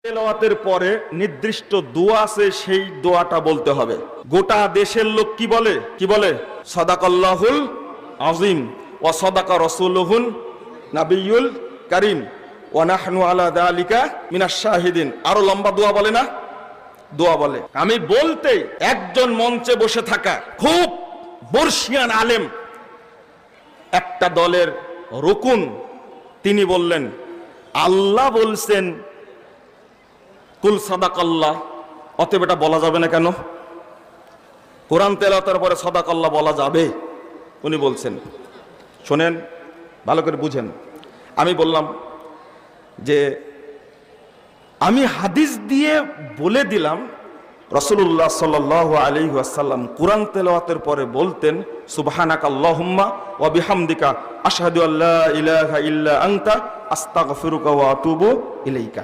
তেলাওয়াতের পরে নির্দিষ্ট দোয়া আছে, সেই দোয়াটা বলতে হবে। গোটা দেশের লোক কি বলে সাদাকাল্লাহুল আযীম ওয়া সাদাকা রাসূলুহুন নাবিয়ুল কারীম ওয়া নাহনু আলা যালিকা মিনাশ শাহিদিন। আরো লম্বা দোয়া বলে না? দোয়া বলে। আমি বলতে একজন মঞ্চে বসে থাকা খুব বর্ষিয়ান আলেম, একটা দলের রুকুন, তিনি বললেন আল্লাহ বলছেন কুল সাদাকাল্লাহ, অতএব এটা বলা যাবে না কেন? কোরআন তেলাওয়াতের পরে সাদাকাল্লাহ বলা যাবে, উনি বলছেন। শোনেন, ভালো করে বুঝেন। আমি বললাম যে আমি হাদিস দিয়ে বলে দিলাম রাসূলুল্লাহ সাল্লাল্লাহু আলাইহি ওয়াসাল্লাম কোরআন তেলাওয়াতের পরে বলতেন সুবহানাকাল্লাহুম্মা ওয়া বিহামদিকা আশহাদু আল্লা ইলাহা ইল্লা আনতা আস্তাগফিরুকা ওয়া আতুবু ইলাইকা।